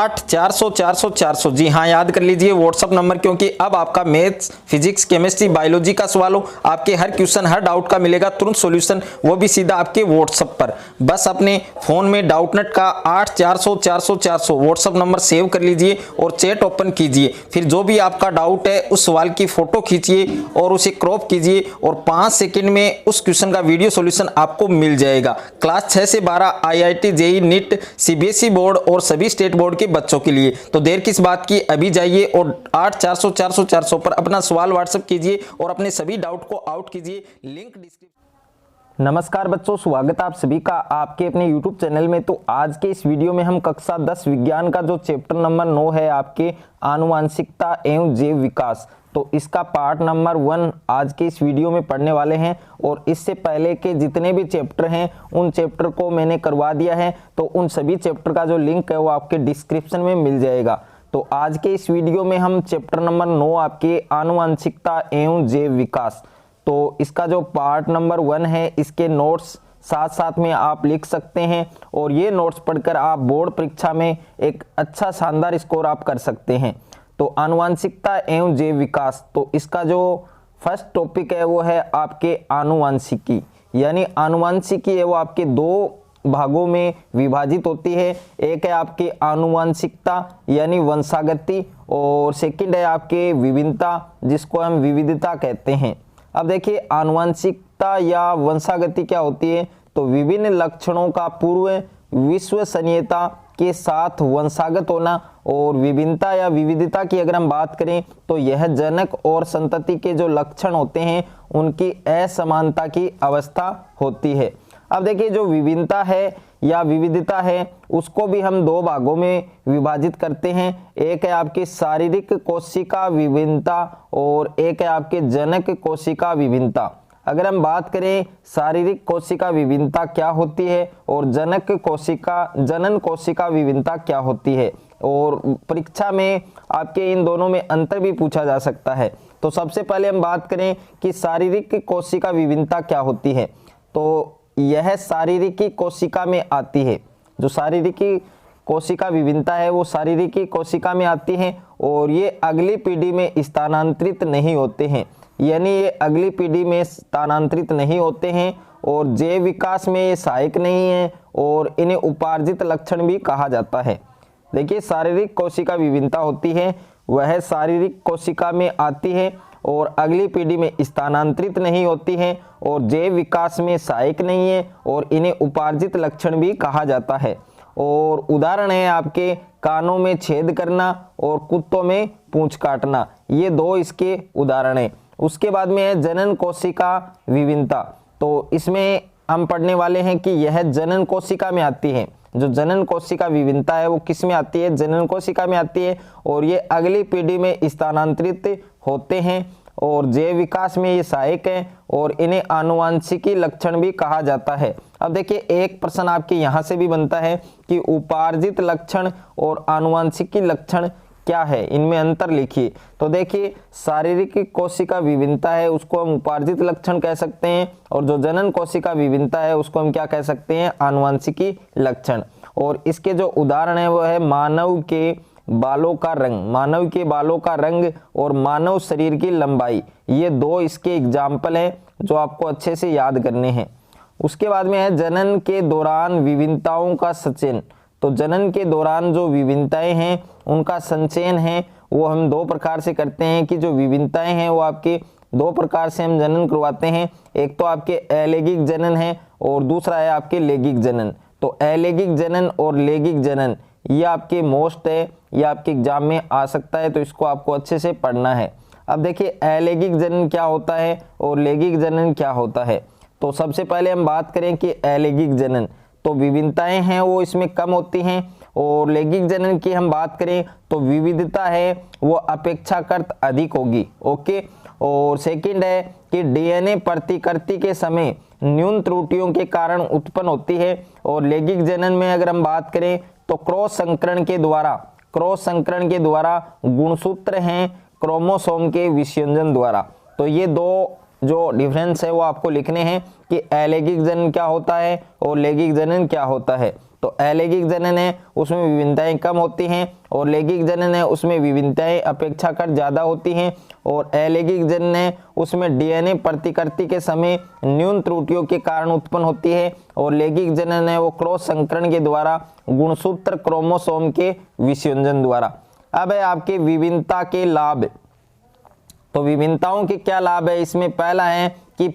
8 400 400 400। जी हाँ, याद कर लीजिए व्हाट्सअप नंबर, क्योंकि अब आपका मैथ्स, फिजिक्स, केमिस्ट्री, बायोलॉजी का सवाल हो, आपके हर क्वेश्चन, हर डाउट का मिलेगा तुरंत सॉल्यूशन, वो भी सीधा आपके व्हाट्सअप पर। बस अपने फोन में डाउटनेट का 8 400 400 400 व्हाट्सअप नंबर सेव कर लीजिए और चैट ओपन कीजिए। फिर जो भी आपका डाउट है उस सवाल की फोटो खींचिए और उसे क्रॉप कीजिए और 5 सेकंड में उस क्वेश्चन का वीडियो सॉल्यूशन आपको मिल जाएगा। क्लास 6 से 12 IIT, JEE, NEET, CBSE board और सभी स्टेट बोर्ड के बच्चों के लिए। तो देर किस बात की, अभी जाइए और 8 400 400 400 पर अपना सवाल व्हाट्सएप कीजिए और अपने सभी डाउट को आउट कीजिए। Link description. नमस्कार बच्चों, स्वागत आप सभी का आपके अपने YouTube चैनल में। तो आज के इस वीडियो में हम कक्षा 10 विज्ञान का जो चैप्टर नंबर 9 है आपके आनुवांशिकता एवं जैव विकास, तो इसका पार्ट नंबर 1 आज के इस वीडियो में पढ़ने वाले हैं। और इससे पहले के जितने भी चैप्टर हैं उन चैप्टर को मैंने करवा दिया है, तो उन सभी चैप्टर का जो लिंक है वो आपके डिस्क्रिप्शन में मिल जाएगा। तो आज के इस वीडियो में हम चैप्टर नंबर 9 आपके आनुवांशिकता एवं जैव विकास, तो इसका जो पार्ट नंबर 1 है इसके नोट्स साथ साथ में आप लिख सकते हैं और ये नोट्स पढ़कर आप बोर्ड परीक्षा में एक अच्छा शानदार स्कोर आप कर सकते हैं। तो आनुवांशिकता एवं जैव विकास, तो इसका जो फर्स्ट टॉपिक है वो है आपके आनुवांशिकी, यानी आनुवांशिकी है वो आपके 2 भागों में विभाजित होती है। एक है आपकी आनुवांशिकता यानी वंशागति, और सेकंड है आपके विभिन्नता जिसको हम विविधता कहते हैं। अब देखिए आनुवांशिकता या वंशागति क्या होती है, तो विभिन्न लक्षणों का पूर्व विश्वसनीयता के साथ वंशागत होना। और विभिन्नता या विविधता की अगर हम बात करें तो यह जनक और संतति के जो लक्षण होते हैं उनकी असमानता की अवस्था होती है। अब देखिए जो विभिन्नता है या विविधता है उसको भी हम 2 भागों में विभाजित करते हैं। एक है आपकी शारीरिक कोशिका विभिन्नता और एक है आपके जनक कोशिका विभिन्नता। अगर हम बात करें शारीरिक कोशिका विभिन्नता क्या होती है और जनन कोशिका विभिन्नता क्या होती है, और परीक्षा में आपके इन दोनों में अंतर भी पूछा जा सकता है। तो सबसे पहले हम बात करें कि शारीरिक कोशिका विभिन्नता क्या होती है, तो यह शारीरिक कोशिका में आती है। जो शारीरिक कोशिका विभिन्नता है वो शारीरिक कोशिका में आती है और ये अगली पीढ़ी में स्थानांतरित नहीं होते हैं, यानी ये अगली पीढ़ी में स्थानांतरित नहीं होते हैं। और जैव विकास में ये सहायक नहीं है और इन्हें उपार्जित लक्षण भी कहा जाता है। देखिए शारीरिक कोशिका विभिन्नता होती है वह शारीरिक कोशिका में आती है और अगली पीढ़ी में स्थानांतरित नहीं होती है और जैव विकास में सहायक नहीं है और इन्हें उपार्जित लक्षण भी कहा जाता है। और उदाहरण है आपके कानों में छेद करना और कुत्तों में पूंछ काटना, ये 2 इसके उदाहरण हैं। उसके बाद में है जनन कोशिका विभिन्नता, तो इसमें हम पढ़ने वाले हैं कि यह जनन कोशिका में आती है। जो जनन कोशिका विभिन्नता है वो किस में आती है, जनन कोशिका में आती है और ये अगली पीढ़ी में स्थानांतरित होते हैं और जैव विकास में ये सहायक है और इन्हें आनुवांशिकी लक्षण भी कहा जाता है। अब देखिए एक प्रश्न आपके यहाँ से भी बनता है कि उपार्जित लक्षण और आनुवांशिकी लक्षण क्या है, इनमें अंतर लिखिए। तो देखिए शारीरिक कोशिका विभिन्नता है उसको हम उपार्जित लक्षण कह सकते हैं और जो जनन कोशिका विभिन्नता है उसको हम क्या कह सकते हैं, आनुवांशिकी लक्षण। और इसके जो उदाहरण है वो है मानव के बालों का रंग, मानव के बालों का रंग और मानव शरीर की लंबाई, ये 2 इसके एग्जाम्पल हैं जो आपको अच्छे से याद करने हैं। उसके बाद में है जनन के दौरान विभिन्नताओं का संचयन, तो जनन के दौरान जो विभिन्नताएं हैं उनका संचयन है वो हम 2 प्रकार से करते हैं कि जो विभिन्नताएं हैं वो आपके 2 प्रकार से हम जनन करवाते हैं। एक तो आपके अलैंगिक जनन है और दूसरा है आपके लैंगिक जनन। तो अलैंगिक जनन और लैंगिक जनन ये आपके मोस्ट है, ये आपके एग्जाम में आ सकता है, तो इसको आपको अच्छे से पढ़ना है। अब देखिए अलैंगिक जनन क्या होता है और लैंगिक जनन क्या होता है। तो सबसे पहले हम बात करें कि अलैंगिक जनन, तो विभिन्नताएं हैं वो इसमें कम होती हैं और लैंगिक जनन की हम बात करें तो विविधता है वो अपेक्षाकृत अधिक होगी। ओके, और सेकंड है कि DNA प्रतिकृति के समय न्यून त्रुटियों के कारण उत्पन्न होती है। और लैंगिक जनन में अगर हम बात करें तो क्रॉस संकरण के द्वारा गुणसूत्र हैं क्रोमोसोम के विसंयोजन द्वारा। तो ये 2 जो डिफरेंस है वो आपको लिखने हैं कि अलैंगिक जनन क्या होता है और लैंगिक जनन क्या होता है। तो अलैंगिक जनन है उसमें विभिन्नताएं कम होती हैं और लैंगिक जनन है उसमें विभिन्नताएं अपेक्षाकृत ज़्यादा होती हैं। और अलैंगिक जनन है उसमें डीएनए प्रतिकृति के समय न्यून त्रुटियों के कारण उत्पन्न होती है और लैंगिक जनन है वो क्रॉस संकरण के द्वारा गुणसूत्र क्रोमोसोम के विसंयोजन द्वारा। अब है आपके विभिन्नता के लाभ। तो विभिन्नताओं के क्या लाभ है, इसमें पहला है कि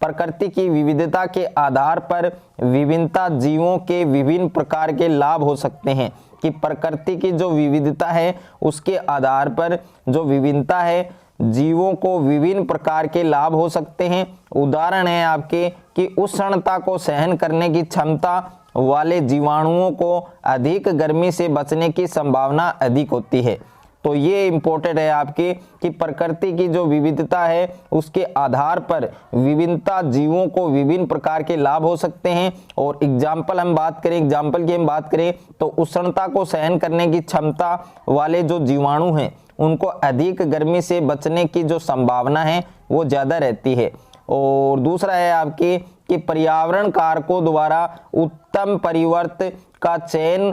प्रकृति की विविधता के आधार पर विभिन्नता जीवों के विभिन्न प्रकार के लाभ हो सकते हैं। कि प्रकृति की जो विविधता है उसके आधार पर जो विभिन्नता है जीवों को विभिन्न प्रकार के लाभ हो सकते हैं। उदाहरण है आपके कि उष्णता को सहन करने की क्षमता वाले जीवाणुओं को अधिक गर्मी से बचने की संभावना अधिक होती है। तो ये इम्पोर्टेंट है आपके कि प्रकृति की जो विविधता है उसके आधार पर विभिन्नता जीवों को विभिन्न प्रकार के लाभ हो सकते हैं। और एग्जाम्पल की हम बात करें तो उष्णता को सहन करने की क्षमता वाले जो जीवाणु हैं उनको अधिक गर्मी से बचने की जो संभावना है वो ज़्यादा रहती है। और दूसरा है आपके कि पर्यावरण कारकों द्वारा उत्तम परिवर्तन का चयन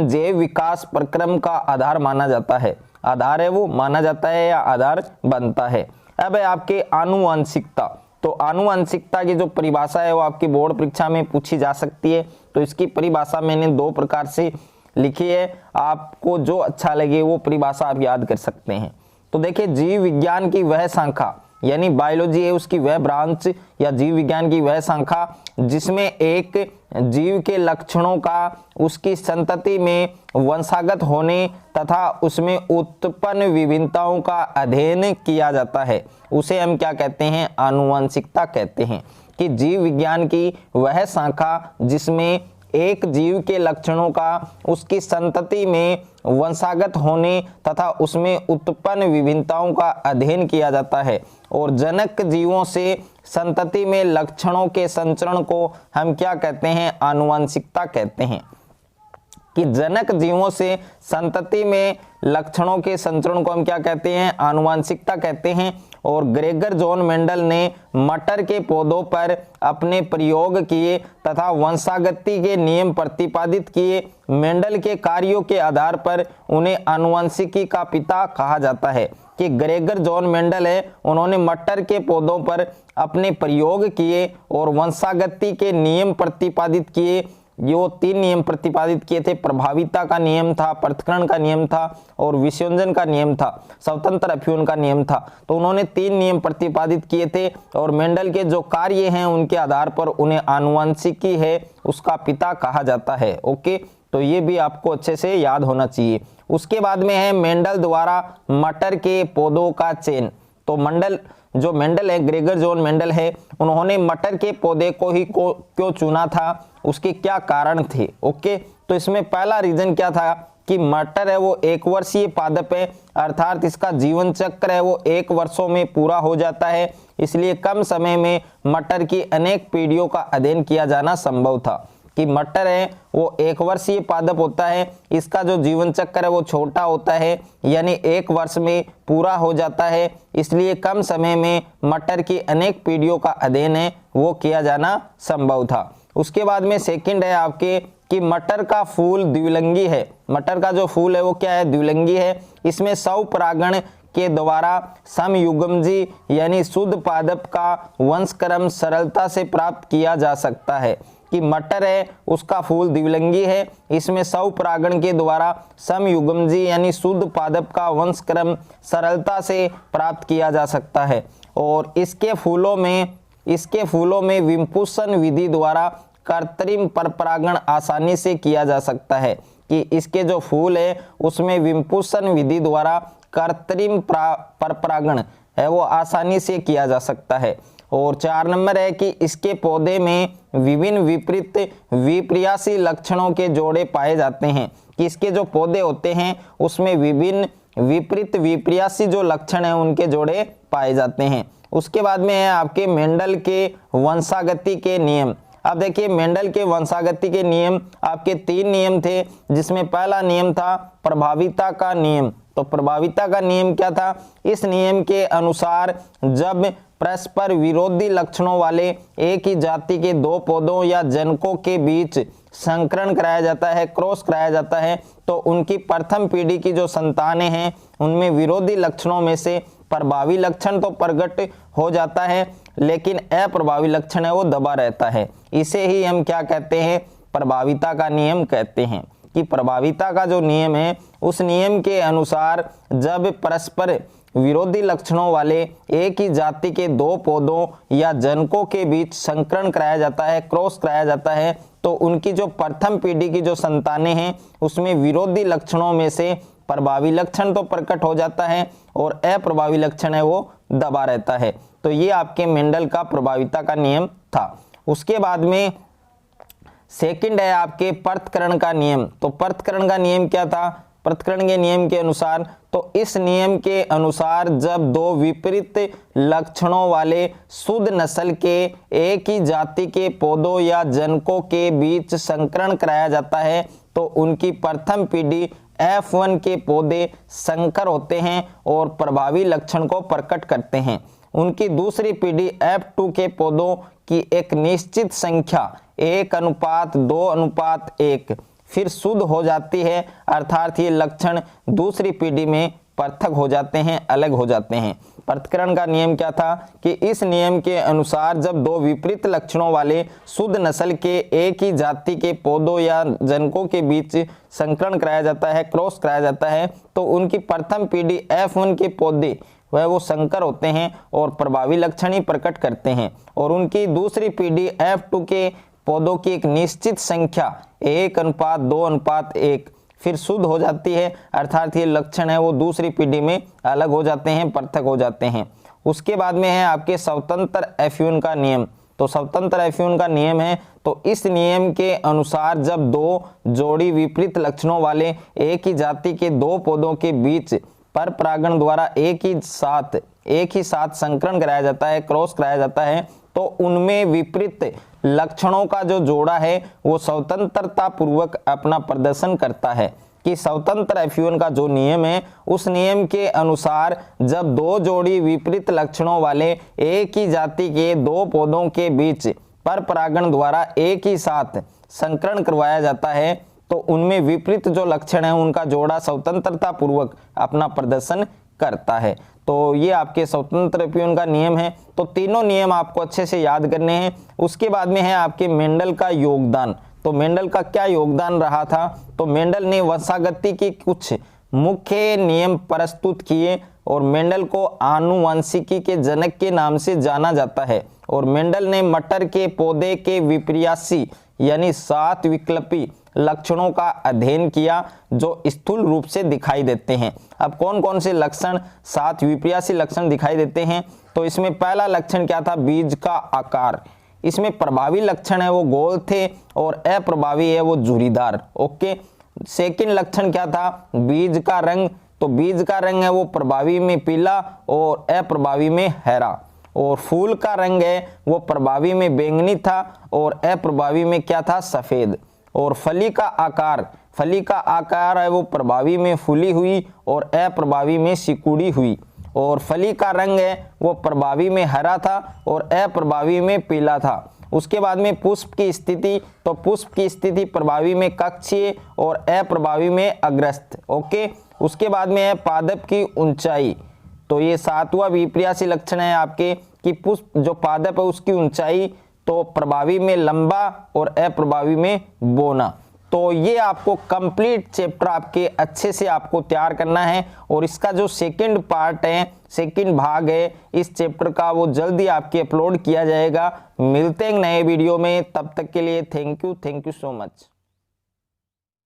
जैव विकास प्रक्रम का आधार माना जाता है। आधार है वो माना जाता है या आधार बनता है। अब है आपके आनुवंशिकता। तो आनुवंशिकता की जो परिभाषा है वो आपकी बोर्ड परीक्षा में पूछी जा सकती है। तो इसकी परिभाषा मैंने दो प्रकार से लिखी है, आपको जो अच्छा लगे वो परिभाषा आप याद कर सकते हैं। तो देखिए जीव विज्ञान की वह शाखा यानी बायोलॉजी है उसकी वह ब्रांच या जीव विज्ञान की वह शाखा जिसमें एक जीव के लक्षणों का उसकी संतति में वंशागत होने तथा उसमें उत्पन्न विभिन्नताओं का अध्ययन किया जाता है उसे हम क्या कहते हैं, आनुवंशिकता कहते हैं। कि जीव विज्ञान की वह शाखा जिसमें एक जीव के लक्षणों का उसकी संतति में वंशागत होने तथा उसमें उत्पन्न विभिन्नताओं का अध्ययन किया जाता है। और जनक जीवों से संतति में लक्षणों के संचरण को हम क्या कहते हैं, आनुवंशिकता कहते हैं। कि जनक जीवों से संतति में लक्षणों के संचरण को हम क्या कहते हैं, आनुवंशिकता कहते हैं। और ग्रेगर जॉन मेंडल ने मटर के पौधों पर अपने प्रयोग किए तथा वंशागति के नियम प्रतिपादित किए। मेंडल के कार्यों के आधार पर उन्हें आनुवंशिकी का पिता कहा जाता है। कि ग्रेगर जॉन मेंडल है उन्होंने मटर के पौधों पर अपने प्रयोग किए और वंशागति के नियम प्रतिपादित किए। यो 3 नियम प्रतिपादित किए थे, प्रभाविता का नियम था, पृथक्करण का नियम था और विसंयोजन का नियम था, स्वतंत्र अफ्यून का नियम था। तो उन्होंने 3 नियम प्रतिपादित किए थे और मेंडल के जो कार्य हैं उनके आधार पर उन्हें आनुवंशिकी है उसका पिता कहा जाता है। ओके, तो ये भी आपको अच्छे से याद होना चाहिए। उसके बाद में है मेंडल द्वारा मटर के पौधों का चयन। तो मेंडल है, ग्रेगर जॉन मेंडल है, उन्होंने मटर के पौधे को ही क्यों चुना था, उसके क्या कारण थे। ओके, तो इसमें पहला रीजन क्या था कि मटर है वो 1 वर्षीय पादप है, अर्थात इसका जीवन चक्र है वो 1 वर्षों में पूरा हो जाता है, इसलिए कम समय में मटर की अनेक पीढ़ियों का अध्ययन किया जाना संभव था। कि मटर है वो 1 वर्षीय पादप होता है, इसका जो जीवन चक्र है वो छोटा होता है यानी 1 वर्ष में पूरा हो जाता है, इसलिए कम समय में मटर की अनेक पीढ़ियों का अध्ययन है वो किया जाना संभव था। उसके बाद में सेकंड है आपके कि मटर का फूल द्विलिंगी है। मटर का जो फूल है वो क्या है, द्विलिंगी है। इसमें स्वपरागण के द्वारा समयुग्मजी यानी शुद्ध पादप का वंशक्रम सरलता से प्राप्त किया जा सकता है। कि मटर है उसका फूल द्विलिंगी है, इसमें स्वपरागण के द्वारा समयुग्मजी यानी शुद्ध पादप का वंशक्रम सरलता से प्राप्त किया जा सकता है। और इसके फूलों में विम्पुषण विधि द्वारा कृत्रिम परपरागण आसानी से किया जा सकता है। कि इसके जो फूल है उसमें विम्पुषण विधि द्वारा कृत्रिम परपरागण है वो आसानी से किया जा सकता है। और 4 नंबर है कि इसके पौधे में विभिन्न विपरीत विपर्यासी लक्षणों के जोड़े पाए जाते हैं। कि इसके जो पौधे होते हैं उसमें विभिन्न विपरीत विपर्यासी जो लक्षण हैं उनके जोड़े पाए जाते हैं। उसके बाद में है आपके मेंडल के वंशागति के नियम। अब देखिए मेंडल के वंशागति के नियम आपके 3 नियम थे, जिसमें पहला नियम था प्रभाविता का नियम। तो प्रभाविता का नियम क्या था, इस नियम के अनुसार जब परस्पर विरोधी लक्षणों वाले एक ही जाति के दो पौधों या जनकों के बीच संकरण कराया जाता है, क्रॉस कराया जाता है, तो उनकी प्रथम पीढ़ी की जो संतानें हैं उनमें विरोधी लक्षणों में से प्रभावी लक्षण तो प्रकट हो जाता है, लेकिन अप्रभावी लक्षण है वो दबा रहता है। इसे ही हम क्या कहते हैं, प्रभाविता का नियम कहते हैं। कि प्रभाविता का जो नियम है उस नियम के अनुसार जब परस्पर विरोधी लक्षणों वाले एक ही जाति के दो पौधों या जनकों के बीच संकरण कराया जाता है, क्रॉस कराया जाता है, तो उनकी जो प्रथम पीढ़ी की जो संतानें हैं उसमें विरोधी लक्षणों में से प्रभावी लक्षण तो प्रकट हो जाता है और अप्रभावी लक्षण है वो दबा रहता है। तो ये आपके मेंडल का प्रभाविता का नियम था। उसके बाद में सेकंड है आपके पृथक्करण का नियम। तो पृथक्करण का नियम क्या था, पृथक्करण के नियम के अनुसार, तो इस नियम के अनुसार जब दो विपरीत लक्षणों वाले शुद्ध नस्ल के एक ही जाति के पौधों या जनकों के बीच संकरण कराया जाता है तो उनकी प्रथम पीढ़ी F1 के पौधे संकर होते हैं और प्रभावी लक्षण को प्रकट करते हैं। उनकी दूसरी पीढ़ी F2 के पौधों की एक निश्चित संख्या 1:2:1 फिर शुद्ध हो जाती है, अर्थात ये लक्षण दूसरी पीढ़ी में पृथक हो जाते हैं, अलग हो जाते हैं। पृथक्करण का नियम क्या था कि इस नियम के अनुसार जब दो विपरीत लक्षणों वाले शुद्ध नस्ल के एक ही जाति के पौधों या जनकों के बीच संकरण कराया जाता है, क्रॉस कराया जाता है, तो उनकी प्रथम पीढ़ी F1 के पौधे वह वो संकर होते हैं और प्रभावी लक्षण ही प्रकट करते हैं, और उनकी दूसरी पीढ़ी F2 के पौधों की एक निश्चित संख्या 1:2:1 फिर शुद्ध हो जाती है, अर्थात ये लक्षण है वो दूसरी पीढ़ी में अलग हो जाते हैं, पृथक हो जाते हैं। उसके बाद में है आपके स्वतंत्र F1 का नियम। तो स्वतंत्र F1 का नियम है, तो इस नियम के अनुसार जब दो जोड़ी विपरीत लक्षणों वाले एक ही जाति के दो पौधों के बीच पर परागण द्वारा एक ही साथ संकरण कराया जाता है, क्रॉस कराया जाता है, तो उनमें विपरीत लक्षणों का जो जोड़ा है वो स्वतंत्रता पूर्वक अपना प्रदर्शन करता है। कि स्वतंत्र F1 का जो नियम है उस नियम के अनुसार जब दो जोड़ी विपरीत लक्षणों वाले एक ही जाति के दो पौधों के बीच पर परागण द्वारा एक ही साथ संकरण करवाया जाता है तो उनमें विपरीत जो लक्षण है उनका जोड़ा स्वतंत्रता पूर्वक अपना प्रदर्शन करता है। तो ये आपके स्वतंत्र F1 का नियम है। तो तीनों नियम आपको अच्छे से याद करने हैं। उसके बाद में है आपके मेंडल का योगदान। तो मेंडल का क्या योगदान रहा था, तो मेंडल ने वंशागति की कुछ मुख्य नियम प्रस्तुत किए और मेंडल को आनुवंशिकी के जनक के नाम से जाना जाता है। और मेंडल ने मटर के पौधे के विपर्यासी यानी 7 विकल्पी लक्षणों का अध्ययन किया जो स्थूल रूप से दिखाई देते हैं। अब कौन कौन से लक्षण 7 विपर्यासी लक्षण दिखाई देते हैं, तो इसमें पहला लक्षण क्या था, बीज का आकार। इसमें प्रभावी लक्षण है वो गोल थे और अप्रभावी है वो झुर्रीदार। ओके। सेकंड लक्षण क्या था, बीज का रंग। तो बीज का रंग है वो प्रभावी में पीला और अप्रभावी में हरा। और फूल का रंग है वो प्रभावी में बैंगनी था और अप्रभावी में क्या था, सफेद। और फली का आकार है वो प्रभावी में फूली हुई और अप्रभावी में सिकुड़ी हुई। और फली का रंग है वो प्रभावी में हरा था और अप्रभावी में पीला था। उसके बाद में पुष्प की स्थिति, तो पुष्प की स्थिति प्रभावी में कक्षीय और अप्रभावी में अग्रस्त। ओके। उसके बाद में है पादप की ऊंचाई। तो ये 7वां विपर्यासी लक्षण है आपके कि पुष्प जो पादप है उसकी ऊंचाई तो प्रभावी में लंबा और अप्रभावी में बोना। तो ये आपको कंप्लीट चैप्टर आपके अच्छे से आपको तैयार करना है और इसका जो सेकंड पार्ट है, सेकंड भाग है इस चैप्टर का, वो जल्दी आपके अपलोड किया जाएगा। मिलते हैं नए वीडियो में, तब तक के लिए थैंक यू सो मच।